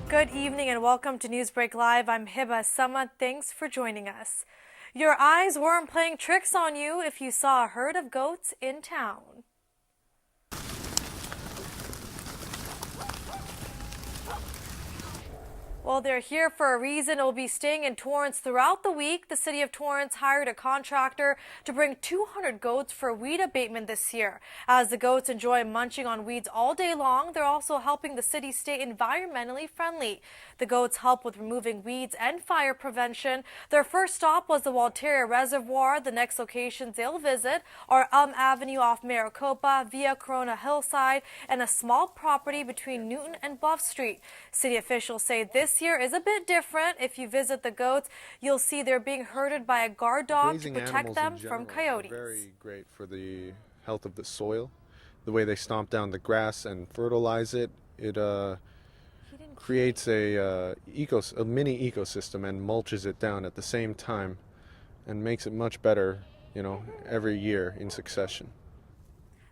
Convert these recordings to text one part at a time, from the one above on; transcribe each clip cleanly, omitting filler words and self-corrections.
Good evening and welcome to NEWSBREAK Live. I'm Hiba Sama. Thanks for joining us. Your eyes weren't playing tricks on you if you saw a herd of goats in town. Well, they're here for a reason. It'll be staying in Torrance throughout the week. The city of Torrance hired a contractor to bring 200 goats for weed abatement this year. As the goats enjoy munching on weeds all day long, they're also helping the city stay environmentally friendly. The goats help with removing weeds and fire prevention. Their first stop was the Walteria Reservoir. The next locations they'll visit are Elm Avenue off Maricopa, via Corona Hillside, and a small property between Newton and Bluff Street. City officials say this year is a bit different. If you visit the goats, you'll see they're being herded by a guard dog to protect them from coyotes. Very great for the health of the soil. The way they stomp down the grass and fertilize it, it creates a mini ecosystem and mulches it down at the same time and makes it much better, every year in succession.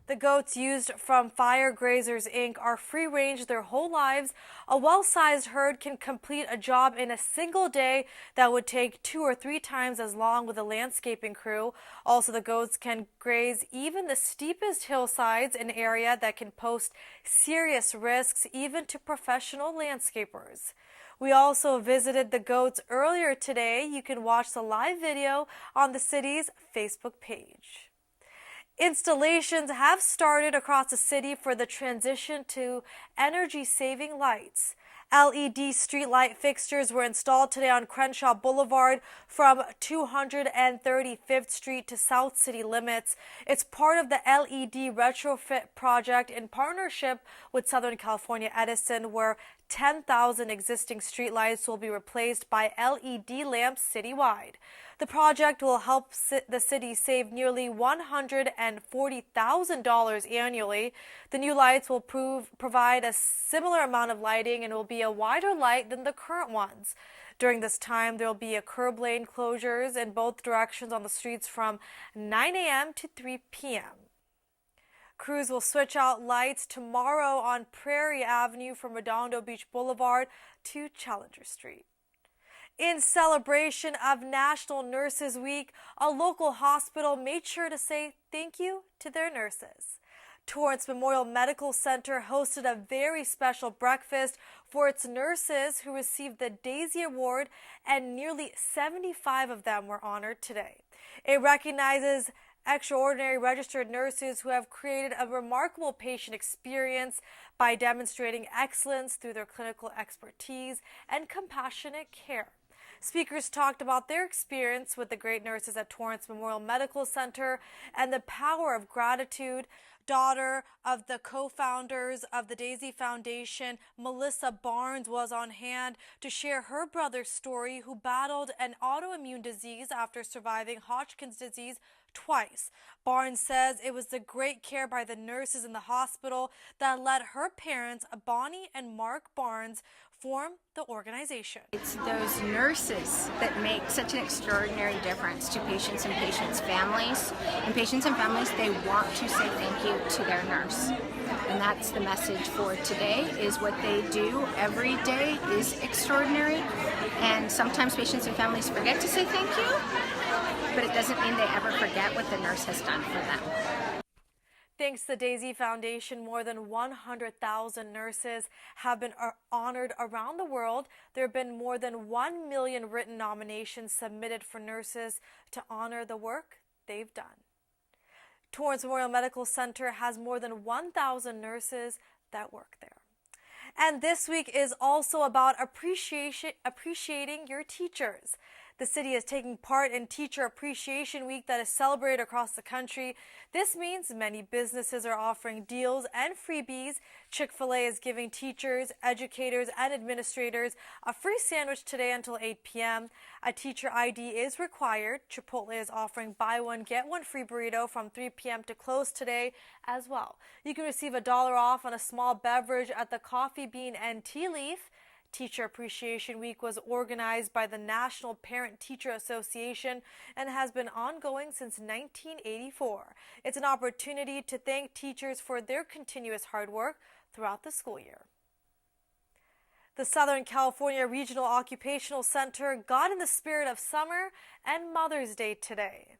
The goats used from Fire Grazers Inc. are free-range their whole lives. A well-sized herd can complete a job in a single day that would take 2 or 3 times as long with a landscaping crew. Also, the goats can graze even the steepest hillsides, an area that can pose serious risks even to professional landscapers. We also visited the goats earlier today. You can watch the live video on the city's Facebook page. Installations have started across the city for the transition to energy-saving lights. LED streetlight fixtures were installed today on Crenshaw Boulevard from 235th Street to South City limits. It's part of the LED retrofit project in partnership with Southern California Edison, where 10,000 existing streetlights will be replaced by LED lamps citywide. The project will help the city save nearly $140,000 annually. The new lights will provide a similar amount of lighting and will be a wider light than the current ones. During this time, there will be curb lane closures in both directions on the streets from 9 a.m. to 3 p.m. Crews will switch out lights tomorrow on Prairie Avenue from Redondo Beach Boulevard to Challenger Street. In celebration of National Nurses Week, a local hospital made sure to say thank you to their nurses. Torrance Memorial Medical Center hosted a very special breakfast for its nurses who received the Daisy Award, and nearly 75 of them were honored today. It recognizes extraordinary registered nurses who have created a remarkable patient experience by demonstrating excellence through their clinical expertise and compassionate care. Speakers talked about their experience with the great nurses at Torrance Memorial Medical Center and the power of gratitude. Daughter of the co-founders of the Daisy Foundation, Melissa Barnes, was on hand to share her brother's story, who battled an autoimmune disease after surviving Hodgkin's disease twice. Barnes says it was the great care by the nurses in the hospital that led her parents, Bonnie and Mark Barnes, form the organization. It's those nurses that make such an extraordinary difference to patients and patients' families. And patients and families, they want to say thank you to their nurse. And that's the message for today, is what they do every day is extraordinary. And sometimes patients and families forget to say thank you, but it doesn't mean they ever forget what the nurse has done for them. Thanks to the Daisy Foundation, more than 100,000 nurses have been honored around the world. There have been more than 1 million written nominations submitted for nurses to honor the work they've done. Torrance Memorial Medical Center has more than 1,000 nurses that work there. And this week is also about appreciating your teachers. The city is taking part in Teacher Appreciation Week that is celebrated across the country. This means many businesses are offering deals and freebies. Chick-fil-A is giving teachers, educators, and administrators a free sandwich today until 8 p.m. A teacher ID is required. Chipotle is offering buy one, get one free burrito from 3 p.m. to close today as well. You can receive $1 off on a small beverage at the Coffee Bean and Tea Leaf. Teacher Appreciation Week was organized by the National Parent-Teacher Association and has been ongoing since 1984. It's an opportunity to thank teachers for their continuous hard work throughout the school year. The Southern California Regional Occupational Center got in the spirit of summer and Mother's Day today.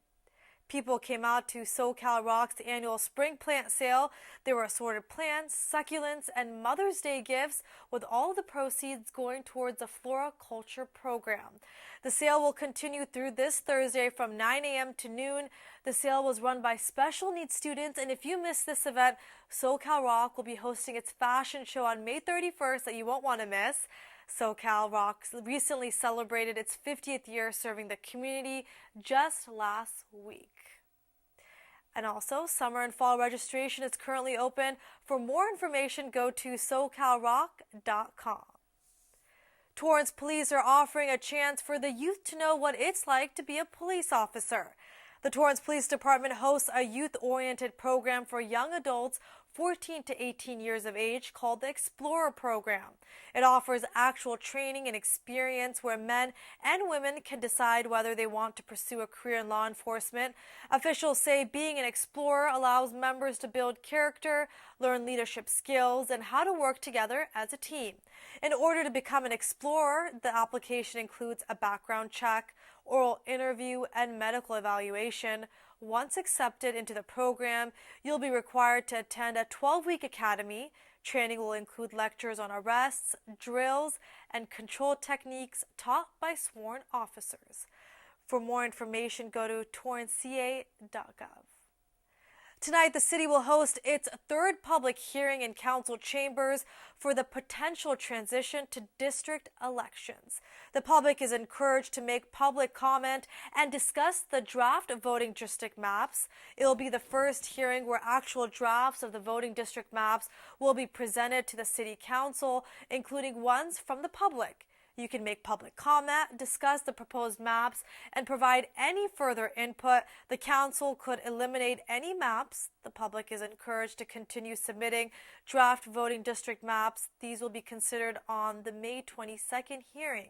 People came out to SoCal Rock's annual spring plant sale. There were assorted plants, succulents, and Mother's Day gifts, with all the proceeds going towards a floriculture program. The sale will continue through this Thursday from 9 a.m. to noon. The sale was run by special needs students, and if you missed this event, SoCal Rock will be hosting its fashion show on May 31st that you won't want to miss. SoCal Rock recently celebrated its 50th year serving the community just last week. And also, summer and fall registration is currently open. For more information, go to SoCalRock.com. Torrance police are offering a chance for the youth to know what it's like to be a police officer. The Torrance Police Department hosts a youth-oriented program for young adults 14 to 18 years of age called the Explorer Program. It offers actual training and experience where men and women can decide whether they want to pursue a career in law enforcement. Officials say being an explorer allows members to build character, learn leadership skills, and how to work together as a team. In order to become an explorer, the application includes a background check, oral interview, and medical evaluation. Once accepted into the program, you'll be required to attend a 12-week academy. Training will include lectures on arrests, drills, and control techniques taught by sworn officers. For more information, go to torranceca.gov. Tonight, the city will host its third public hearing in council chambers for the potential transition to district elections. The public is encouraged to make public comment and discuss the draft voting district maps. It will be the first hearing where actual drafts of the voting district maps will be presented to the city council, including ones from the public. You can make public comment, discuss the proposed maps, and provide any further input. The council could eliminate any maps. The public is encouraged to continue submitting draft voting district maps. These will be considered on the May 22nd hearing.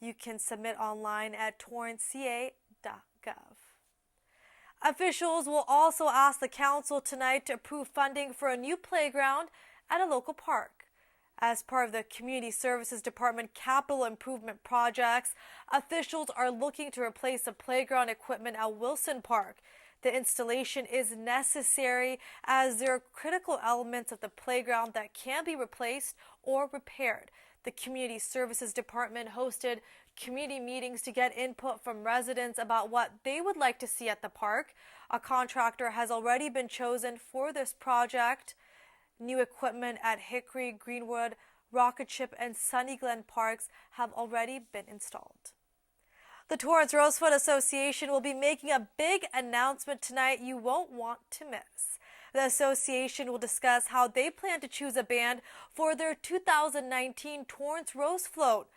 You can submit online at torranceca.gov. Officials will also ask the council tonight to approve funding for a new playground at a local park. As part of the Community Services Department capital improvement projects, officials are looking to replace the playground equipment at Wilson Park. The installation is necessary as there are critical elements of the playground that can be replaced or repaired. The Community Services Department hosted community meetings to get input from residents about what they would like to see at the park. A contractor has already been chosen for this project. New equipment at Hickory, Greenwood, Rocket Ship, and Sunny Glen parks have already been installed. The Torrance Rosefoot Association will be making a big announcement tonight you won't want to miss. The association will discuss how they plan to choose a band for their 2019 Torrance Rose Float.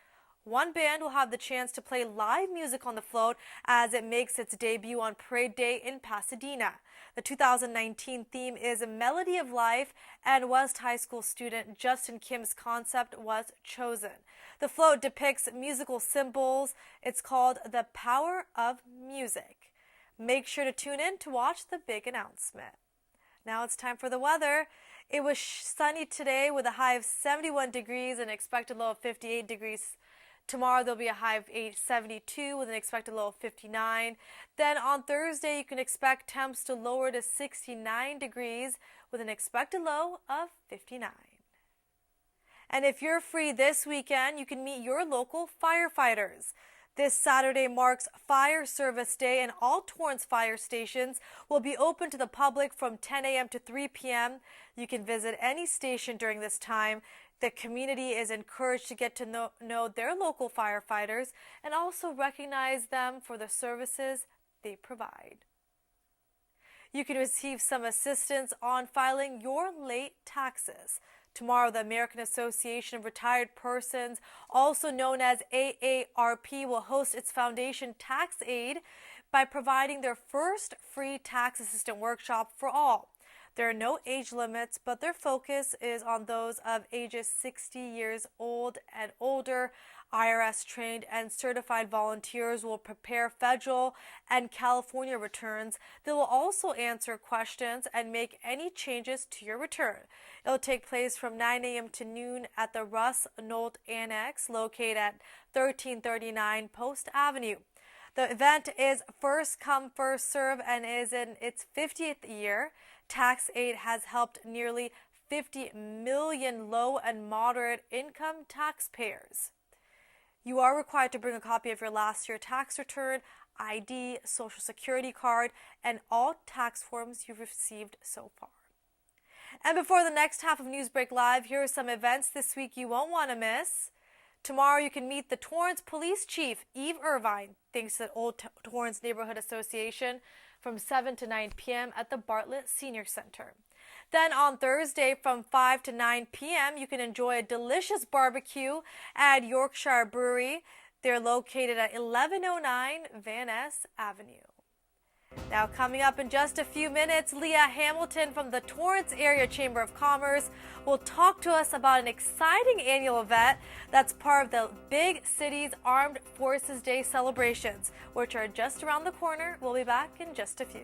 One band will have the chance to play live music on the float as it makes its debut on Parade Day in Pasadena. The 2019 theme is a Melody of Life, and West High School student Justin Kim's concept was chosen. The float depicts musical symbols. It's called The Power of Music. Make sure to tune in to watch the big announcement. Now it's time for the weather. It was sunny today with a high of 71 degrees and an expected low of 58 degrees. Tomorrow there'll be a high of 72 with an expected low of 59. Then on Thursday you can expect temps to lower to 69 degrees with an expected low of 59. And if you're free this weekend, you can meet your local firefighters. This Saturday marks Fire Service Day, and all Torrance fire stations will be open to the public from 10 a.m. to 3 p.m. You can visit any station during this time. The community is encouraged to get to know their local firefighters and also recognize them for the services they provide. You can receive some assistance on filing your late taxes. Tomorrow, the American Association of Retired Persons, also known as AARP, will host its foundation tax aid by providing their first free tax assistant workshop for all. There are no age limits, but their focus is on those of ages 60 years old and older. IRS-trained and certified volunteers will prepare federal and California returns. They will also answer questions and make any changes to your return. It will take place from 9 a.m. to noon at the Russ Nolt Annex, located at 1339 Post Avenue. The event is first come, first serve, and is in its 50th year. Tax aid has helped nearly 50 million low and moderate income taxpayers. You are required to bring a copy of your last year tax return, ID, Social Security card, and all tax forms you've received so far. And before the next half of NewsBreak Live, here are some events this week you won't want to miss. Tomorrow you can meet the Torrance Police Chief, Eve Irvine, thanks to the Old Torrance Neighborhood Association, from 7 to 9 p.m. at the Bartlett Senior Center. Then on Thursday from 5 to 9 p.m., you can enjoy a delicious barbecue at Yorkshire Brewery. They're located at 1109 Van Ness Avenue. Now coming up in just a few minutes, Leah Hamilton from the Torrance Area Chamber of Commerce will talk to us about an exciting annual event that's part of the big city's Armed Forces Day celebrations, which are just around the corner. We'll be back in just a few.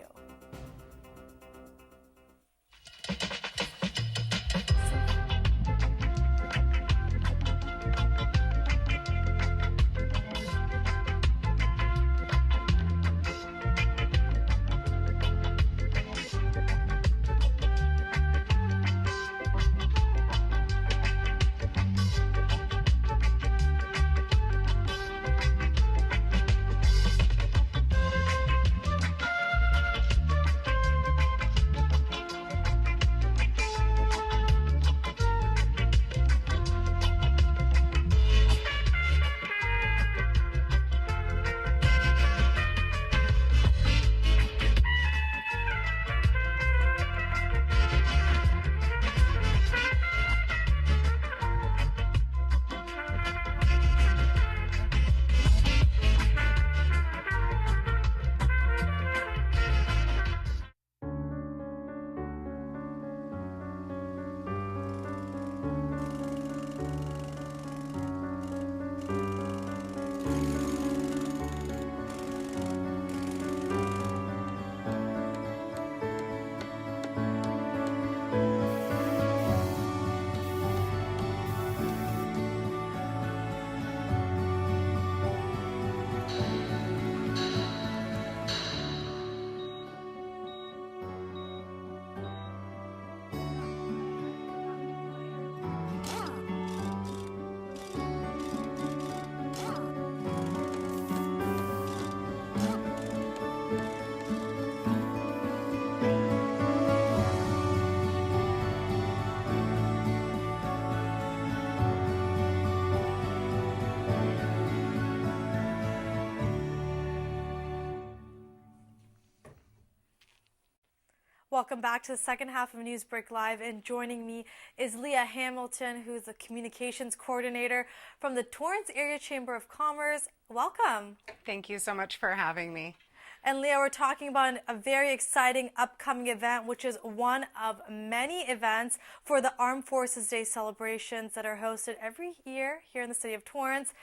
Welcome back to the second half of NewsBreak Live, and joining me is Leah Hamilton, who is the communications coordinator from the Torrance Area Chamber of Commerce. Welcome. Thank you so much for having me. And Leah, we're talking about a very exciting upcoming event, which is one of many events for the Armed Forces Day celebrations that are hosted every year here in the city of Torrance.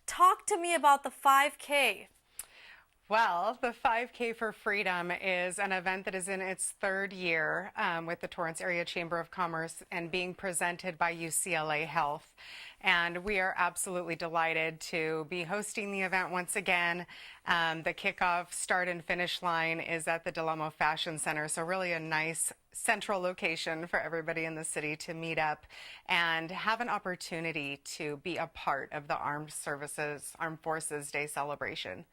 Talk to me about the 5K. Well, the 5K for Freedom is an event that is in its third year with the Torrance Area Chamber of Commerce and being presented by UCLA Health. And we are absolutely delighted to be hosting the event once again. The kickoff, start, and finish line is at the Delamo Fashion Center. So really a nice central location for everybody in the city to meet up and have an opportunity to be a part of the Armed Forces Day celebration.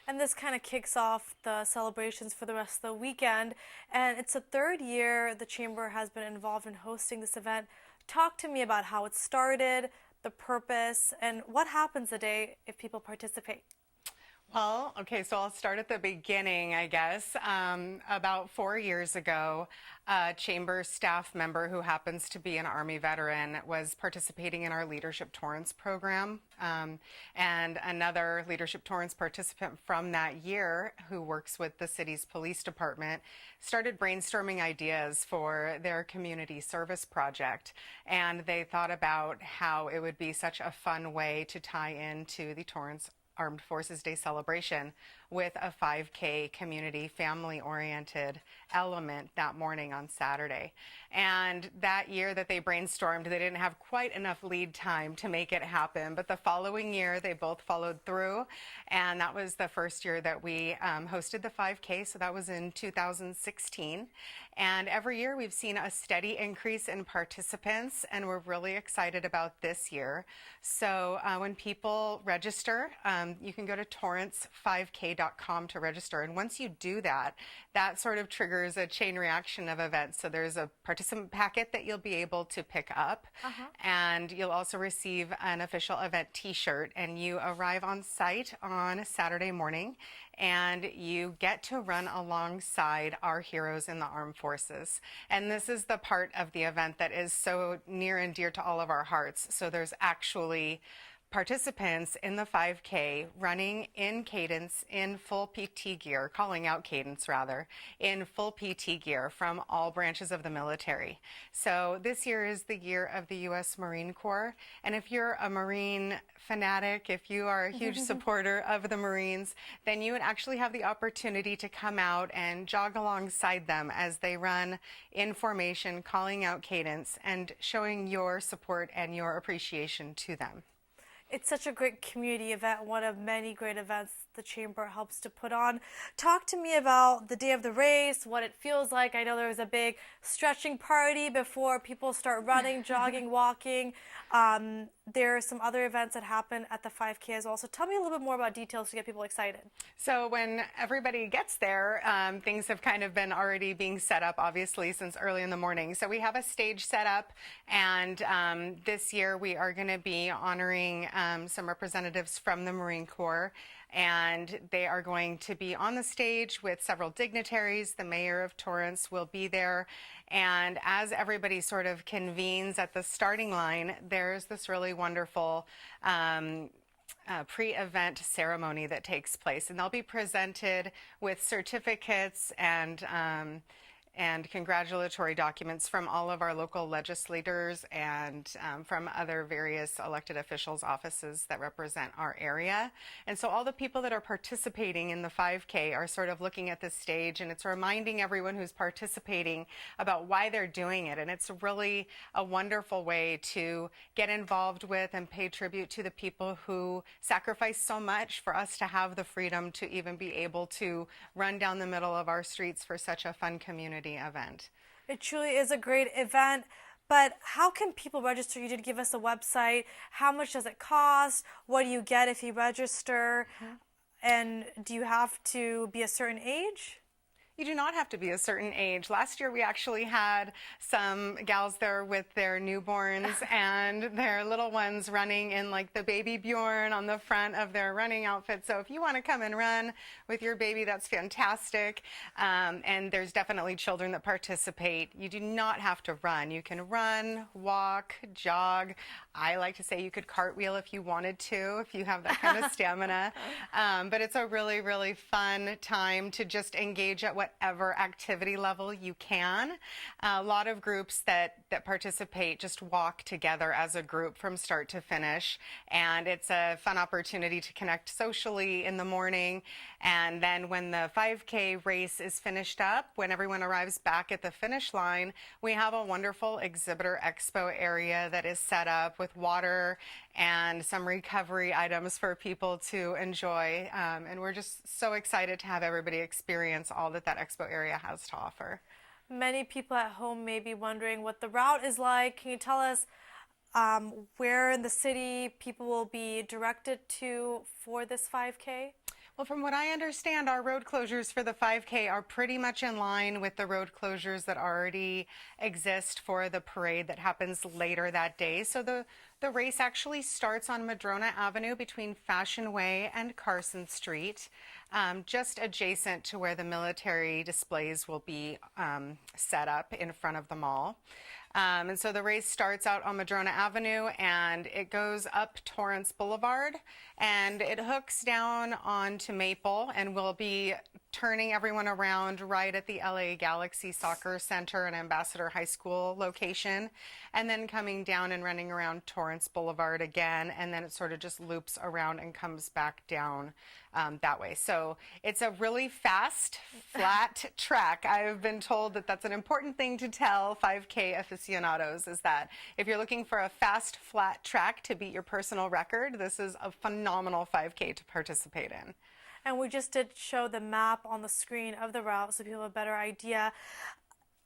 And this kind of kicks off the celebrations for the rest of the weekend. And it's the third year the Chamber has been involved in hosting this event. Talk to me about how it started, the purpose, and what happens the day if people participate. Well, okay, so I'll start at the beginning, I guess. About 4 years ago, a chamber staff member who happens to be an Army veteran was participating in our Leadership Torrance program. And another Leadership Torrance participant from that year, who works with the city's police department, started brainstorming ideas for their community service project. And they thought about how it would be such a fun way to tie into the Torrance Armed Forces Day celebration with a 5K community family-oriented element that morning on Saturday. And that year that they brainstormed, they didn't have quite enough lead time to make it happen, but the following year they both followed through, and that was the first year that we hosted the 5K, so that was in 2016. And every year we've seen a steady increase in participants, and we're really excited about this year. So when people register, you can go to torrance5k.com to register. And once you do that, that sort of triggers a chain reaction of events. So there's a participant packet that you'll be able to pick up. And you'll also receive an official event t-shirt. And you arrive on site on Saturday morning, and you get to run alongside our heroes in the armed forces. And this is the part of the event that is so near and dear to all of our hearts. So there's actually participants in the 5K running in cadence, in full PT gear, calling out cadence rather, in full PT gear from all branches of the military. So this year is the year of the U.S. Marine Corps. And if you're a Marine fanatic, if you are a huge supporter of the Marines, then you would actually have the opportunity to come out and jog alongside them as they run in formation, calling out cadence, and showing your support and your appreciation to them. It's such a great community event, one of many great events the Chamber helps to put on. Talk to me about the day of the race, what it feels like. I know there was a big stretching party before people start running, jogging, walking. There are some other events that happen at the 5K as well. So tell me a little bit more about details to get people excited. So when everybody gets there, things have kind of been already being set up, obviously, since early in the morning. So we have a stage set up, and this year we are going to be honoring some representatives from the Marine Corps, and they are going to be on the stage with several dignitaries. The mayor of Torrance will be there, and as everybody sort of convenes at the starting line, there's this really wonderful pre-event ceremony that takes place, and they'll be presented with certificates and congratulatory documents from all of our local legislators and from other various elected officials' offices that represent our area. And so all the people that are participating in the 5K are sort of looking at this stage, and it's reminding everyone who's participating about why they're doing it. And it's really a wonderful way to get involved with and pay tribute to the people who sacrifice so much for us to have the freedom to even be able to run down the middle of our streets for such a fun community event. It truly is a great event, but how can people register? You did give us a website. How much does it cost? What do you get if you register? And do you have to be a certain age? You do not have to be a certain age. Last year we actually had some gals there with their newborns and their little ones running in like the baby Bjorn on the front of their running outfit. So if you want to come and run with your baby, that's fantastic. And there's definitely children that participate. You do not have to run. You can run, walk, jog. I like to say you could cartwheel if you wanted to, if you have that kind of stamina. But it's a really, really fun time to just engage at whatever activity level you can. A lot of groups that participate just walk together as a group from start to finish, and it's a fun opportunity to connect socially in the morning. And then when the 5K race is finished up, when everyone arrives back at the finish line, we have a wonderful exhibitor expo area that is set up with water and some recovery items for people to enjoy. And we're just so excited to have everybody experience all that expo area has to offer. Many people at home may be wondering what the route is like. Can you tell us where in the city people will be directed to for this 5K? Well, from what I understand, our road closures for the 5K are pretty much in line with the road closures that already exist for the parade that happens later that day. So the race actually starts on Madrona Avenue between Fashion Way and Carson Street, just adjacent to where the military displays will be set up in front of the mall. And so the race starts out on Madrona Avenue and it goes up Torrance Boulevard and it hooks down onto Maple, and we'll be turning everyone around right at the LA Galaxy Soccer Center and Ambassador High School location, and then coming down and running around Torrance Boulevard again, and then it sort of just loops around and comes back down that way. So it's a really fast, flat track. I've been told that that's an important thing to tell 5K aficionados, is that if you're looking for a fast, flat track to beat your personal record, this is a phenomenal 5K to participate in. And we just did show the map on the screen of the route so people have a better idea.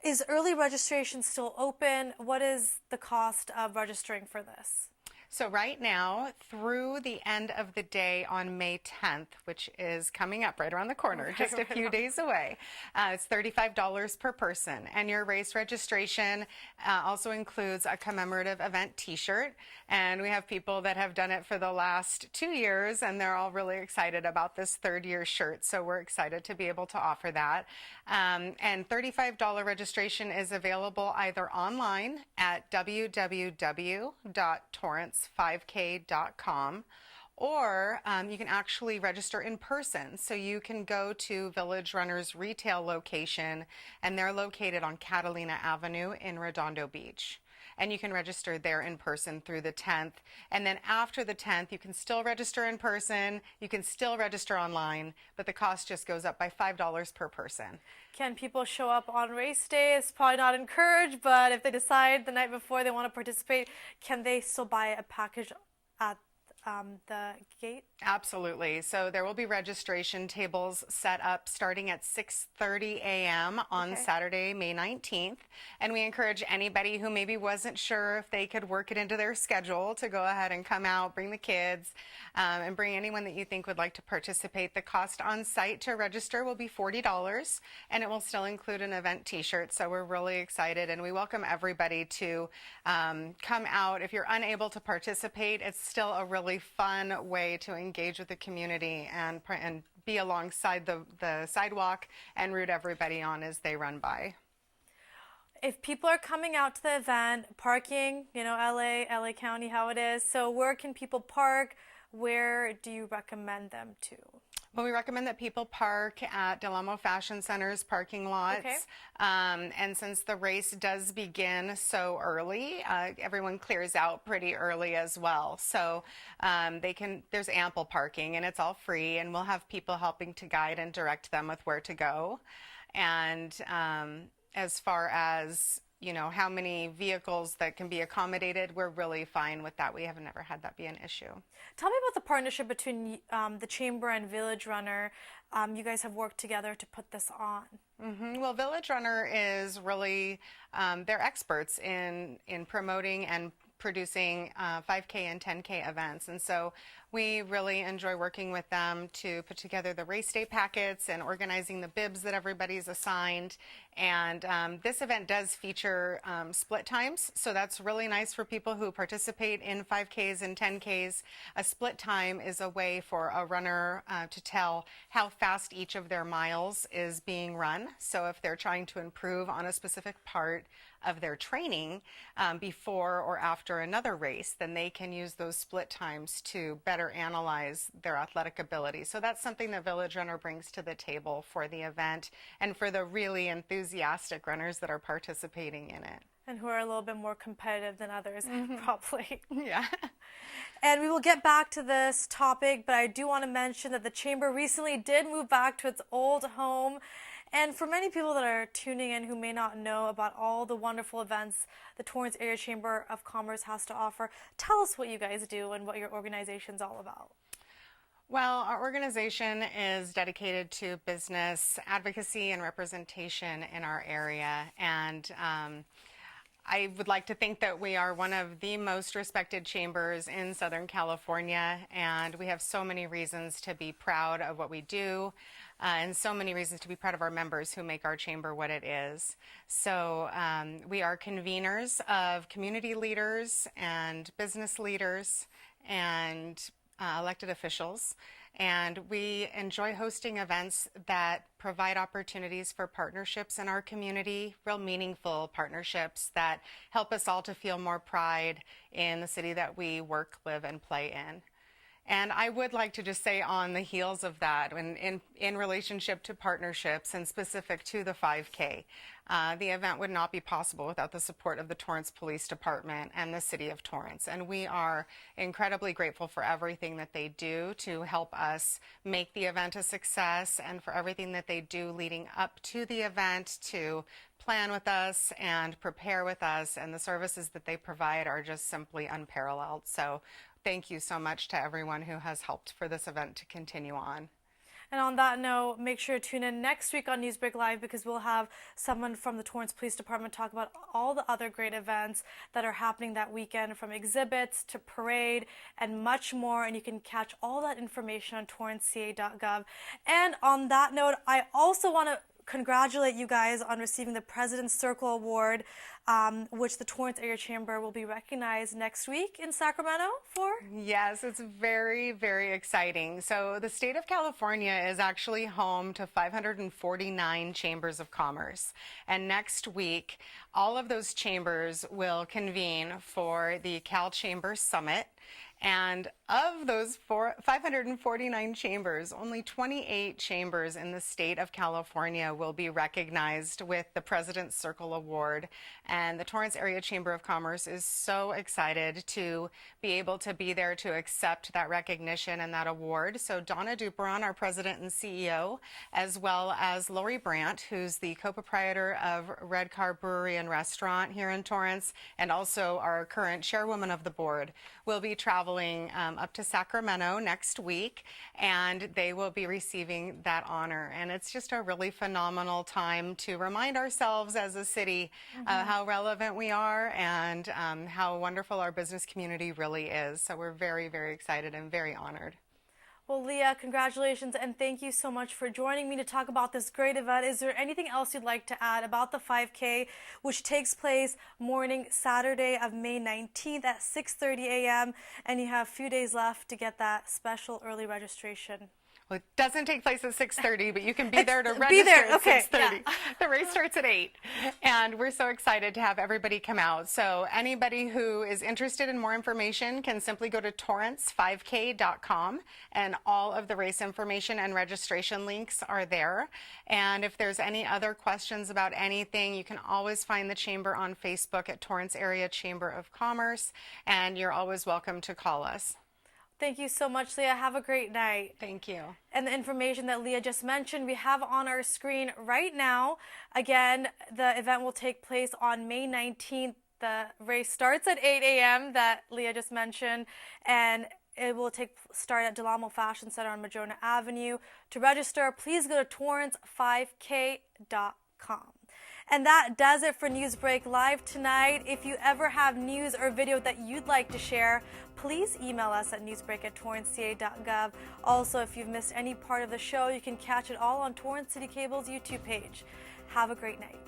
Is early registration still open? What is the cost of registering for this? So right now, through the end of the day on May 10th, which is coming up right around the corner, just a few days away, it's $35 per person. And your race registration also includes a commemorative event t-shirt. And we have people that have done it for the last 2 years, and they're all really excited about this third-year shirt. So we're excited to be able to offer that. And $35 registration is available either online at www.torrance5k.com, or you can actually register in person. So you can go to Village Runner's retail location, and they're located on Catalina Avenue in Redondo Beach. And you can register there in person through the 10th. And then after the 10th, you can still register in person, you can still register online, but the cost just goes up by $5 per person. Can people show up on race day? It's probably not encouraged, but if they decide the night before they want to participate, can they still buy a package at the gate? Absolutely. So there will be registration tables set up starting at 6:30 a.m. on Saturday, May 19th. And we encourage anybody who maybe wasn't sure if they could work it into their schedule to go ahead and come out, bring the kids, and bring anyone that you think would like to participate. The cost on site to register will be $40, and it will still include an event t-shirt. So we're really excited, and we welcome everybody to come out. If you're unable to participate, it's still a really fun way to engage with the community and be alongside the sidewalk and root everybody on as they run by. If people are coming out to the event, parking, you know, LA County, how it is. So where can people park? Where do you recommend them to? Well, we recommend that people park at Del Amo Fashion Center's parking lots. Okay. And since the race does begin so early, everyone clears out pretty early as well. So there's ample parking, and it's all free, and we'll have people helping to guide and direct them with where to go. And as far as, you know, how many vehicles that can be accommodated, we're really fine with that. We have never had that be an issue. Tell me about the partnership between the Chamber and Village Runner. You guys have worked together to put this on. Mm-hmm. Well, Village Runner is really, they're experts in promoting and producing 5K and 10K events. And so we really enjoy working with them to put together the race day packets and organizing the bibs that everybody's assigned. And this event does feature split times, so that's really nice for people who participate in 5Ks and 10Ks. A split time is a way for a runner to tell how fast each of their miles is being run. So if they're trying to improve on a specific part of their training before or after another race, then they can use those split times to better analyze their athletic ability. So that's something that Village Runner brings to the table for the event and for the really enthusiastic runners that are participating in it. And who are a little bit more competitive than others, probably. Yeah. And we will get back to this topic, but I do want to mention that the Chamber recently did move back to its old home. And for many people that are tuning in who may not know about all the wonderful events the Torrance Area Chamber of Commerce has to offer, tell us what you guys do and what your organization's all about. Well, our organization is dedicated to business advocacy and representation in our area. And I would like to think that we are one of the most respected chambers in Southern California, and we have so many reasons to be proud of what we do, and so many reasons to be proud of our members who make our chamber what it is. So we are conveners of community leaders and business leaders and elected officials. And we enjoy hosting events that provide opportunities for partnerships in our community, real meaningful partnerships that help us all to feel more pride in the city that we work, live, and play in. And I would like to just say on the heels of that, in relationship to partnerships and specific to the 5K, the event would not be possible without the support of the Torrance Police Department and the City of Torrance. And we are incredibly grateful for everything that they do to help us make the event a success, and for everything that they do leading up to the event to plan with us and prepare with us. And the services that they provide are just simply unparalleled. So thank you so much to everyone who has helped for this event to continue on. And on that note, make sure to tune in next week on NEWSBREAK Live, because we'll have someone from the Torrance Police Department talk about all the other great events that are happening that weekend, from exhibits to parade and much more. And you can catch all that information on torranceca.gov. And on that note, I also want to congratulate you guys on receiving the President's Circle Award, which the Torrance Area Chamber will be recognized next week in Sacramento for. Yes, it's very, very exciting. So the state of California is actually home to 549 chambers of commerce. And next week, all of those chambers will convene for the Cal Chamber Summit. And of those 549 chambers, only 28 chambers in the state of California will be recognized with the President's Circle Award. And the Torrance Area Chamber of Commerce is so excited to be able to be there to accept that recognition and that award. So Donna Duperon, our President and CEO, as well as Lori Brandt, who's the co-proprietor of Red Car Brewery and Restaurant here in Torrance, and also our current chairwoman of the board, will be traveling up to Sacramento next week, and they will be receiving that honor. And it's just a really phenomenal time to remind ourselves as a city how relevant we are, and how wonderful our business community really is. So we're very, very excited and very honored. Well, Leah, congratulations, and thank you so much for joining me to talk about this great event. Is there anything else you'd like to add about the 5K, which takes place morning Saturday of May 19th at 6:30 a.m., and you have a few days left to get that special early registration? Well, it doesn't take place at 6:30, but you can be there to register be there. at Okay. 6:30. Yeah. The race starts at 8, and we're so excited to have everybody come out. So anybody who is interested in more information can simply go to torrance5k.com, and all of the race information and registration links are there. And if there's any other questions about anything, you can always find the chamber on Facebook at Torrance Area Chamber of Commerce, and you're always welcome to call us. Thank you so much, Leah. Have a great night. Thank you. And the information that Leah just mentioned, we have on our screen right now. Again, the event will take place on May 19th. The race starts at 8 a.m. that Leah just mentioned, and it will start at Del Amo Fashion Center on Madrona Avenue. To register, please go to torrance5k.com. And that does it for NEWSBREAK Live tonight. If you ever have news or video that you'd like to share, please email us at newsbreak@torranceca.gov. Also, if you've missed any part of the show, you can catch it all on Torrance City Cable's YouTube page. Have a great night.